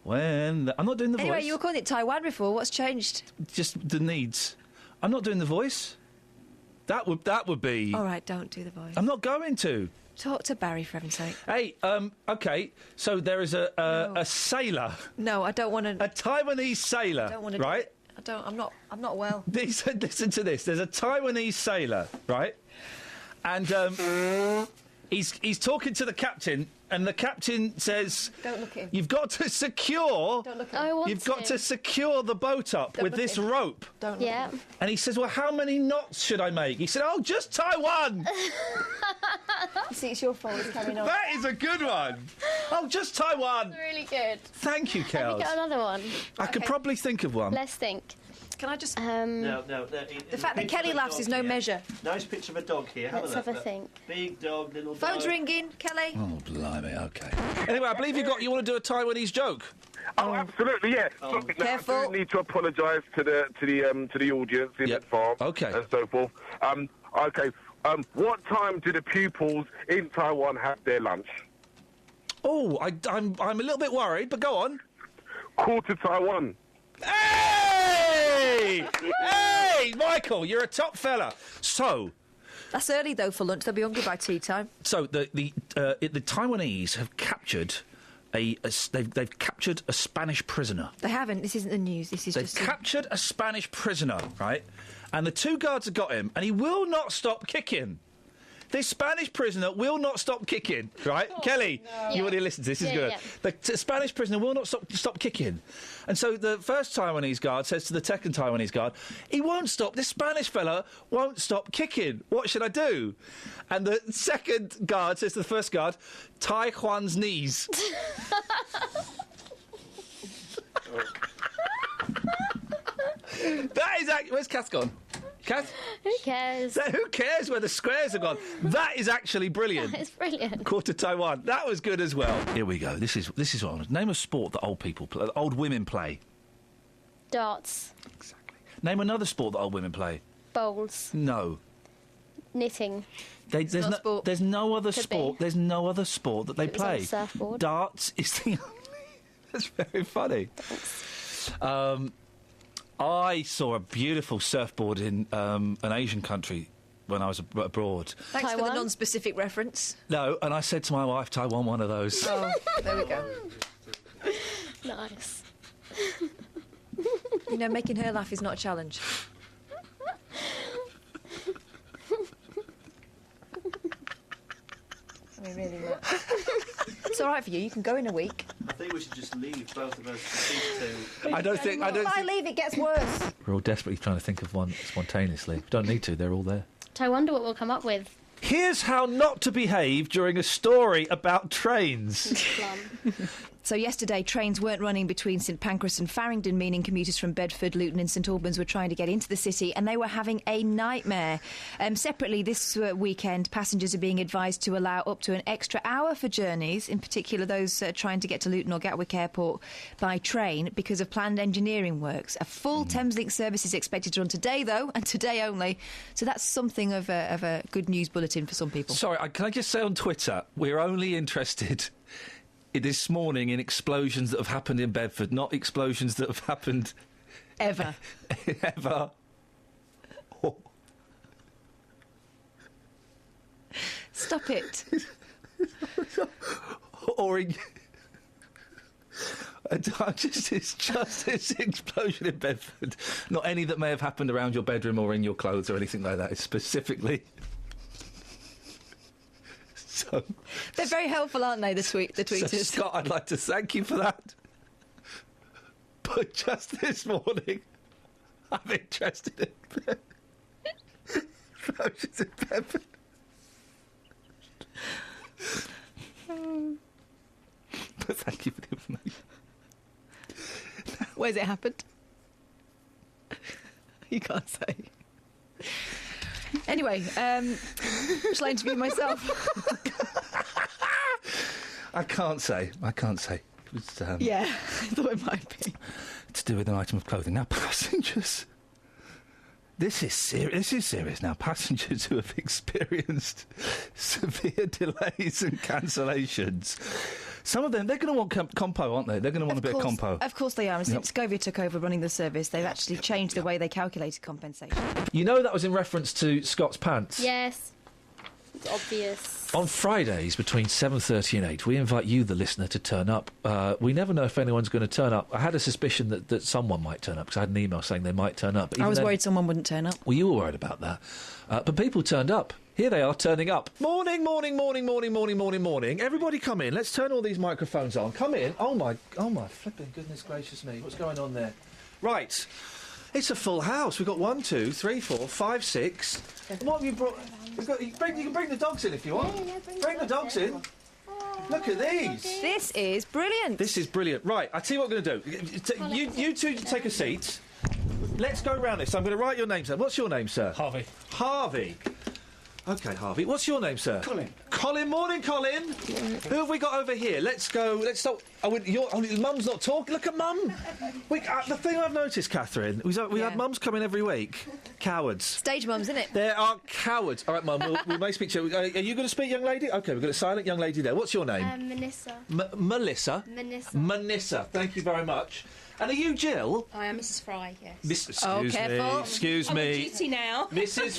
I'm not doing the voice. Anyway, you were calling it Taiwan before. What's changed? Just the needs. I'm not doing the voice. That would be... All right, don't do the voice. I'm not going to. Talk to Barry, for heaven's sake. Hey, OK, so there is a sailor. No, I don't want to... A Taiwanese sailor, I don't want to... right? I'm not well. Listen to this. There's a Taiwanese sailor, right? And he's talking to the captain, and the captain says... Don't look at him. You've got to secure... Don't look at him. You've got to secure the boat up with this rope. Don't look at him. And he says, well, how many knots should I make? He said, just tie one. You see, it's your fault. It's carrying on. That is a good one. Just tie one. That's really good. Thank you, Kels. Have you got another one? I could probably think of one. Let's think. Can I just... No. The fact that Kelly laughs is no measure. Nice picture of a dog here. Let's have a think. Big dog, little dog. Phone's ringing, Kelly. Oh, blimey, OK. Anyway, I believe you want to do a Taiwanese joke. Oh, absolutely, yeah. Careful. I do need to apologise to the audience in advance and so forth. What time do the pupils in Taiwan have their lunch? Oh, I'm a little bit worried, but go on. 1:45. Hey! Hey, Michael, you're a top fella. So... That's early, though, for lunch. They'll be hungry by tea time. So the Taiwanese have captured they've captured a Spanish prisoner. They haven't. This isn't the news. They've captured a Spanish prisoner, right? And the two guards have got him, and he will not stop kicking. This Spanish prisoner will not stop kicking, right? Kelly, you want to listen to this? This is good. Yeah. The Spanish prisoner will not stop kicking. And so the first Taiwanese guard says to the second Taiwanese guard, he won't stop. This Spanish fella won't stop kicking. What should I do? And the second guard says to the first guard, tie Juan's knees. That is actually... Where's Kath gone? Kath? Who cares? Who cares where the squares have gone? That is actually brilliant. It's brilliant. Quarter Taiwan. That was good as well. Here we go. This is what I want. Name a sport that old women play. Darts. Exactly. Name another sport that old women play. Bowls. No. Knitting. There's no other sport. There's no other sport that they play. On a surfboard. Darts is the only. That's very funny. Thanks. I saw a beautiful surfboard in an Asian country when I was abroad. Thanks Taiwan? For the non-specific reference. No, and I said to my wife, Taiwan, one of those. Oh, there we go. Nice. You know, making her laugh is not a challenge. We really will. It's all right for you. You can go in a week. I think we should just leave both of us to I don't think. If I leave, it gets worse. We're all desperately trying to think of one spontaneously. We don't need to. They're all there. I wonder what we'll come up with. Here's how not to behave during a story about trains. So yesterday, trains weren't running between St Pancras and Farringdon, meaning commuters from Bedford, Luton and St Albans were trying to get into the city, and they were having a nightmare. Separately, this weekend, passengers are being advised to allow up to an extra hour for journeys, in particular those trying to get to Luton or Gatwick Airport by train, because of planned engineering works. A full Thameslink service is expected to run today, though, and today only. So that's something of a good news bulletin for some people. Sorry, can I just say on Twitter, we're only interested this morning in explosions that have happened in Bedford, not explosions that have happened... Ever. Ever. Stop it. Or in... it's just this explosion in Bedford. Not any that may have happened around your bedroom or in your clothes or anything like that. It's specifically... So, they're very helpful, aren't they, the tweeters? So, Scott, I'd like to thank you for that. But just this morning, I'm interested in explosions in Bedford. But thank you for the information. Where's it happened? You can't say. Anyway, shall I interview myself? I can't say. It was, yeah, I thought it might be. To do with an item of clothing. Now, passengers... This is serious now. Passengers who have experienced severe delays and cancellations. Some of them, they're going to want compo, aren't they? They're going to want a bit of compo. Of course they are. And since Scovia took over running the service, they've actually changed the way they calculated compensation. You know that was in reference to Scott's pants? Yes. It's obvious. On Fridays between 7:30 and 8, we invite you, the listener, to turn up. We never know if anyone's going to turn up. I had a suspicion that someone might turn up, because I had an email saying they might turn up. But I was worried someone wouldn't turn up. Well, you were worried about that. But people turned up. Here they are, turning up. Morning. Everybody come in. Let's turn all these microphones on. Come in. Oh, my flipping goodness gracious me. What's going on there? Right. It's a full house. We've got 1, 2, 3, 4, 5, 6. And what have you brought? You can bring the dogs in if you want. Yeah, bring the dogs in. Look at these. This is brilliant. This is brilliant. Right, I tell you what we're going to do. You two take a seat. Let's go round this. I'm going to write your name, sir. What's your name, sir? Harvey. OK, Harvey. What's your name, sir? Colin. Morning, Colin. Who have we got over here? Let's go. Let's start. Mum's not talking. Look at Mum. The thing I've noticed, Catherine, we have mums come in every week. Cowards. Stage mums, isn't it? They are cowards. All right, Mum, we may speak to you. Are you going to speak, young lady? OK, we've got a silent young lady there. What's your name? Manissa. Melissa? Manissa. Thank you very much. And are you Jill? I am Mrs. Fry, yes. Excuse me. I'm on duty now. Mrs.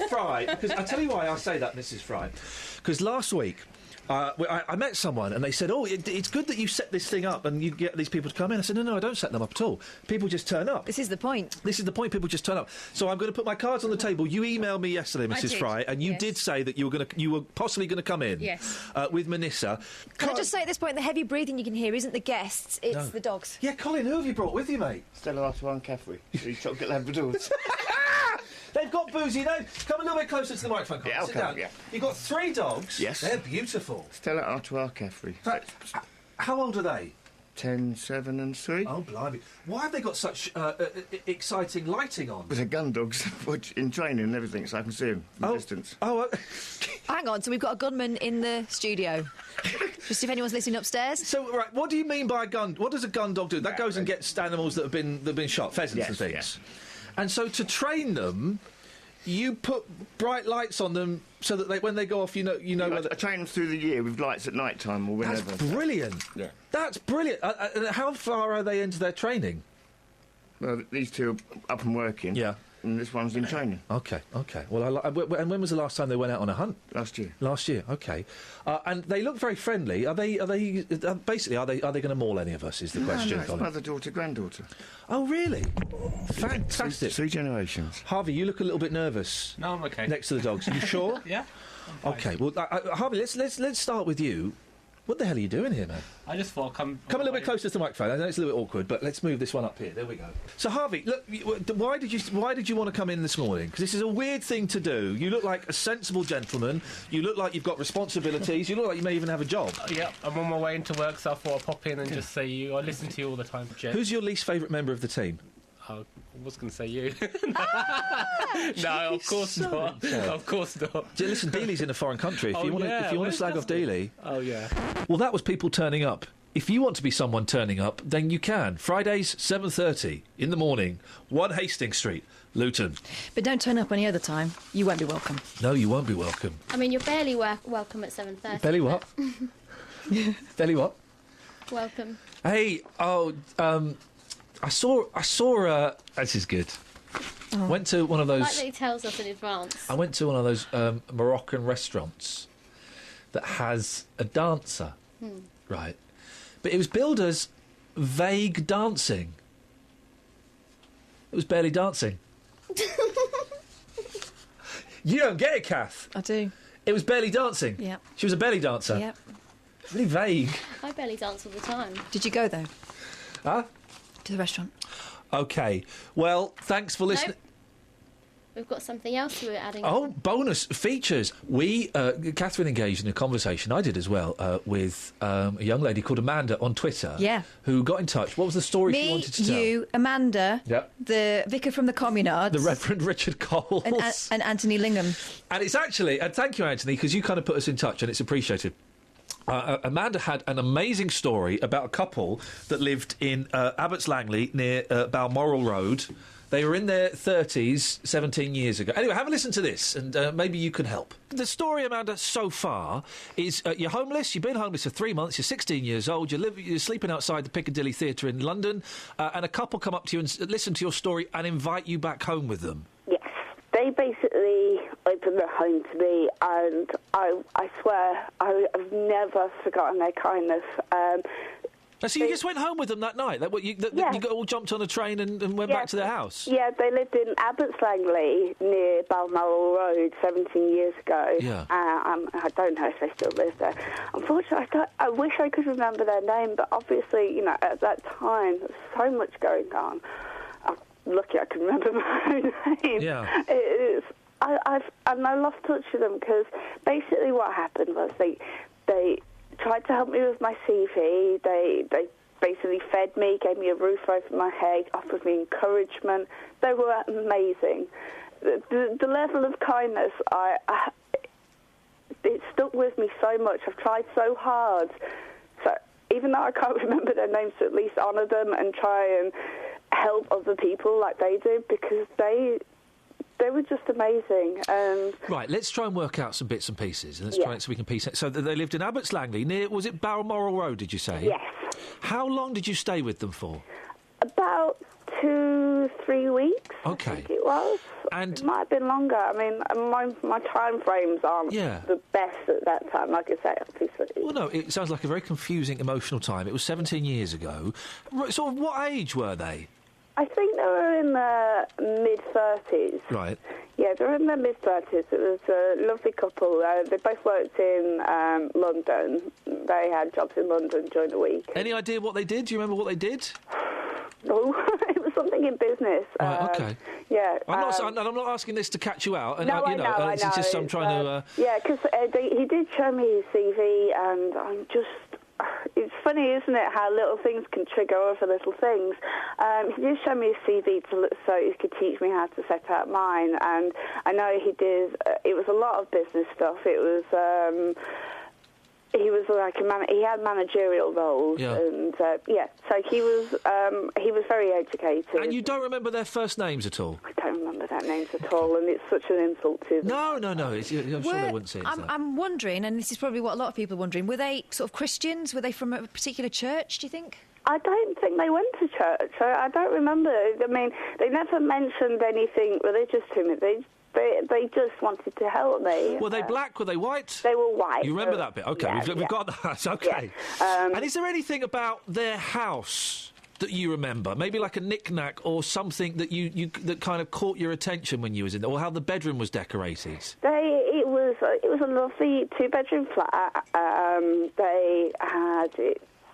Fry. Because I tell you why I say that, Mrs. Fry. Because last week I met someone and they said, it's good that you set this thing up and you get these people to come in. I said, no, I don't set them up at all. People just turn up. This is the point. People just turn up. So I'm going to put my cards on the table. You emailed me yesterday, Mrs. Fry, and you did say that you were possibly going to come in. Yes. With Manissa. Can I just say at this point, the heavy breathing you can hear isn't the guests, it's the dogs. Yeah, Colin, who have you brought with you, mate? Stella Artois and Caffrey. 3 chocolate Labradors. They've got boozy names. Come a little bit closer to the microphone, Colin. Yeah, Sit down. You've got 3 dogs. Yes. They're beautiful. Stella Artois, Caffrey. How old are they? 10, 7 and 3. Oh, blimey. Why have they got such exciting lighting on? They're gun dogs, which in training and everything, so I can see them from a distance. Hang on, so we've got a gunman in the studio. Just if anyone's listening upstairs. So, right, what do you mean by a gun? What does a gun dog do? That goes and gets animals that have been shot, pheasants and things. Yes. And so to train them, you put bright lights on them so that when they go off, you know whether... I train them through the year with lights at night time or whenever. That's brilliant. Yeah. That's brilliant. How far are they into their training? Well, these 2 are up and working. Yeah. And this one's in training. OK. Well, and when was the last time they went out on a hunt? Last year. OK. And they look very friendly. Are they basically, are they going to maul any of us, is the question, No, it's mother, daughter, granddaughter. Oh, really? Fantastic. 3 generations. Harvey, you look a little bit nervous. No, I'm OK. Next to the dogs. Are you sure? Yeah. Okay, well, Harvey, let's start with you. What the hell are you doing here, man? I just thought come a little bit closer to the microphone. I know it's a little bit awkward, but let's move this one up here. There we go. So, Harvey, look, why did you want to come in this morning? Because this is a weird thing to do. You look like a sensible gentleman. You look like you've got responsibilities. You look like you may even have a job. Yeah, I'm on my way into work, so I thought I'd pop in and just say you. I listen to you all the time, Jen. Who's your least favourite member of the team? I was going to say you. No, of course not. Of course not. Listen, Dealey's in a foreign country. If you want to slag off Dealey... Oh, yeah. Well, that was people turning up. If you want to be someone turning up, then you can. Fridays, 7:30 in the morning, 1 Hastings Street, Luton. But don't turn up any other time. You won't be welcome. No, you won't be welcome. I mean, you're barely welcome at 7:30. Barely what? Barely what? Welcome. Hey, I saw. This is good. Oh. Went to one of those. Like that he tells us in advance. I went to one of those Moroccan restaurants that has a dancer, right? But it was billed as vague dancing. It was barely dancing. You don't get it, Kath. I do. It was barely dancing. Yep. She was a belly dancer. Yep. Really vague. I barely dance all the time. Did you go, though? Huh? To the restaurant. OK. Well, thanks for listening. Nope. We've got something else we're adding. Oh, bonus features. Catherine engaged in a conversation, I did as well, with a young lady called Amanda on Twitter. Yeah. Who got in touch. What was the story she wanted to tell? You, Amanda, yep. the vicar from the Communards. The Reverend Richard Coles. And Anthony Lingham. And it's actually, and thank you, Anthony, because you kind of put us in touch and it's appreciated. Amanda had an amazing story about a couple that lived in Abbots Langley near Balmoral Road. They were in their 30s 17 years ago. Anyway, have a listen to this, and maybe you can help. The story, Amanda, so far is you're homeless, you've been homeless for 3 months, you're 16 years old, you're sleeping outside the Piccadilly Theatre in London, and a couple come up to you and listen to your story and invite you back home with them. Yes. They basically opened their home to me, and I swear I've never forgotten their kindness. So you just went home with them that night? You all jumped on a train and went back to their house? Yeah, they lived in Abbots Langley near Balmoral Road 17 years ago. Yeah. I don't know if they still live there. Unfortunately, I wish I could remember their name, but obviously, at that time, there was so much going on. I'm lucky I can remember my own name. Yeah. I lost touch with them because basically what happened was they tried to help me with my CV. They basically fed me, gave me a roof over my head, offered me encouragement. They were amazing. The level of kindness, it stuck with me so much. I've tried so hard. So even though I can't remember their names, to at least honour them and try and help other people like they do, because they were just amazing. Right, let's try and work out some bits and pieces. Let's try it so we can piece it. So they lived in Abbots Langley, near, was it Balmoral Road, did you say? Yes. How long did you stay with them for? About 2-3 weeks, okay. I think it was. And it might have been longer. I mean, my time frames aren't the best at that time, like I say, obviously. Well, no, it sounds like a very confusing, emotional time. It was 17 years ago. Sort of what age were they? I think they were in their mid-30s. Right. Yeah, they were in their mid-30s. It was a lovely couple. They both worked in London. They had jobs in London during the week. Any idea what they did? Do you remember what they did? No, it was something in business. Right, OK. Yeah. I'm not asking this to catch you out. And, no, I know. It's just I'm trying to... Yeah, because he did show me his CV, and I'm just... It's funny, isn't it, how little things can trigger other little things. He did show me his CV so he could teach me how to set out mine, and I know he did. It was a lot of business stuff. It was. He was like he had managerial roles, and so he was very educated. And you don't remember their first names at all? I don't remember their names at all, and it's such an insult to them. No. I'm sure they wouldn't say it. I'm wondering, and this is probably what a lot of people are wondering, were they sort of Christians? Were they from a particular church, do you think? I don't think they went to church. I don't remember. I mean, they never mentioned anything religious to me. They just wanted to help me. Were they black? Were they white? They were white. You remember that bit? OK, yeah, we've got that. OK. Yeah. And is there anything about their house that you remember? Maybe like a knick-knack or something that that kind of caught your attention when you was in there, or how the bedroom was decorated? It was it was a lovely 2-bedroom flat.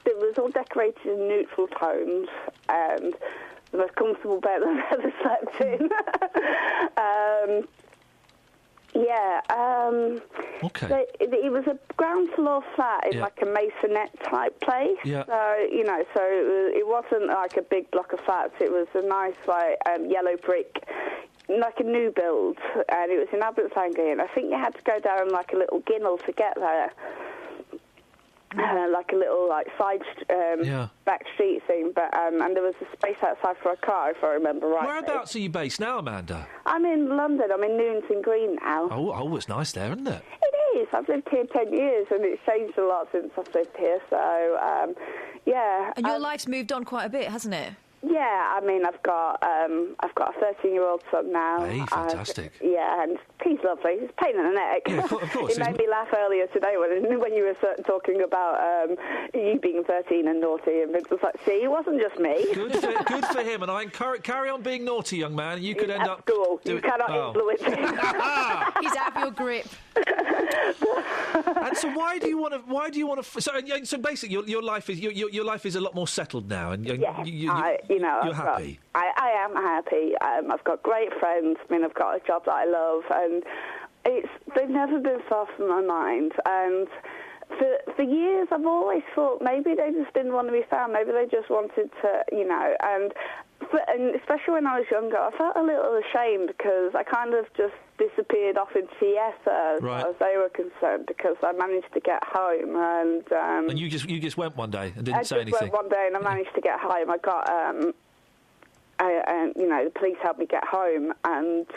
It was all decorated in neutral tones, and the most comfortable bed I've ever slept in. Okay. It was a ground floor flat in like a masonette type place. Yeah. So it wasn't like a big block of flats. It was a nice yellow brick, like a new build, and it was in Abbotslangley. And I think you had to go down like a little ginnel to get there. Like a little side back street thing, but and there was a space outside for a car, if I remember right. Whereabouts are you based now, Amanda? I'm in London. I'm in Newington Green now. Oh, it's nice there, isn't it? It is. I've lived here 10 years, and it's changed a lot since I've lived here. So, yeah. And your life's moved on quite a bit, hasn't it? Yeah, I mean, I've got a 13-year-old son now. Hey, fantastic. And he's lovely. He's a pain in the neck. Yeah, of course. It made me laugh earlier today when you were talking about you being 13 and naughty, and it was like, see, it wasn't just me. Good for him, and I encourage carry on being naughty, young man. You could end up school. You cannot influence him. He's out of your grip. And so, why do you want to? So basically, your life is a lot more settled now, and you're happy. I am happy. I've got great friends. I mean, I've got a job that I love, and they've never been far from my mind. And for years, I've always thought maybe they just didn't want to be found. Maybe they just wanted to, and especially when I was younger, I felt a little ashamed because I kind of just disappeared off into the ether as far as they were concerned, because I managed to get home, and you just went one day and didn't say anything. I just went one day and I managed to get home. I got the police helped me get home, and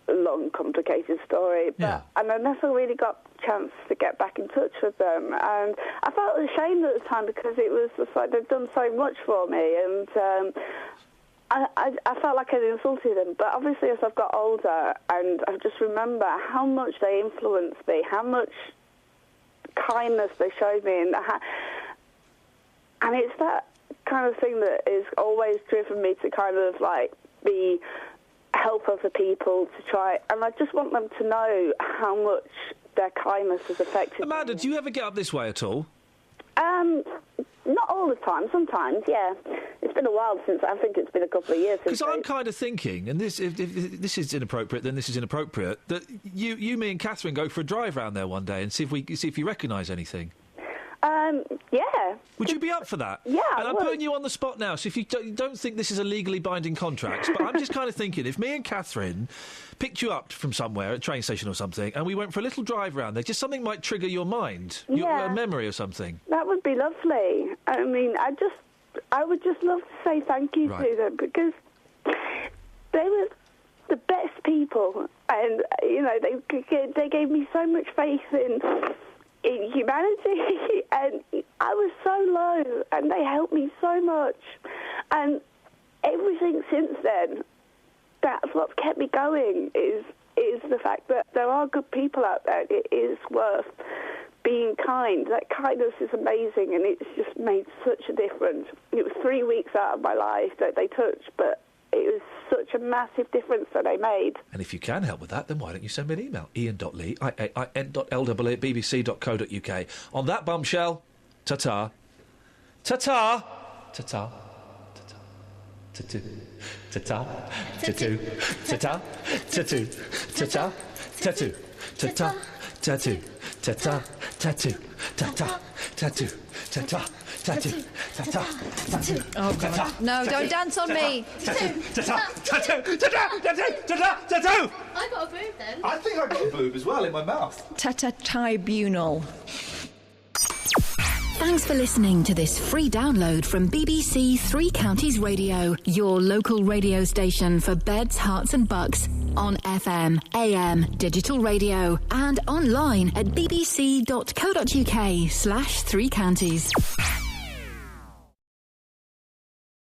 a long, complicated story. But and I never really got a chance to get back in touch with them, and I felt ashamed at the time because it was just like they'd done so much for me, and I felt like I'd insulted them. But obviously, as I've got older, and I just remember how much they influenced me, how much kindness they showed me, and it's that kind of thing that has always driven me to kind of be help other people to try, and I just want them to know how much their kindness has affected Amanda, me. do you ever get up this way at all? Not all the time. Sometimes, yeah. It's been a while since. I think it's been a couple of years since. Because I'm kind of thinking, and if this is inappropriate, then this is inappropriate. That you, me, and Catherine go for a drive round there one day and see if you recognise anything. Yeah. Would you be up for that? Yeah, And I'm putting you on the spot now, so if you don't think this is a legally binding contract, but I'm just kind of thinking, if me and Catherine picked you up from somewhere, a train station or something, and we went for a little drive round there, just something might trigger your mind, your memory or something. That would be lovely. I mean, I would just love to say thank you to them, because they were the best people, and they gave me so much faith in humanity, and I was so low, and they helped me so much, and everything since then, that's what's kept me going, is the fact that there are good people out there. It is worth being kind. That kindness is amazing, and it's just made such a difference. It was 3 weeks out of my life that they touched, but it was such a massive difference that they made. And if you can help with that, then why don't you send me an email? Iain.lee, iain.lle at bbc.co.uk. On that bombshell, ta-ta. Ta-ta. Ta-ta. Ta-ta. Ta-ta. Ta-ta. Ta-ta. Ta-ta. Ta-ta. Ta-ta. Ta-ta. Ta-ta. Ta-ta. Ta-ta. Ta-ta. Ta-ta. Ta-ta. Tattoo, tattoo, tattoo. Oh, God. No, don't dance on me. Tattoo, tattoo, tattoo, tattoo, tattoo. I got a boob then. I think I got a boob as well in my mouth. Tata Tribunal. Thanks for listening to this free download from BBC Three Counties Radio, your local radio station for beds, hearts and bucks, on FM, AM, digital radio, and online at bbc.co.uk/3counties.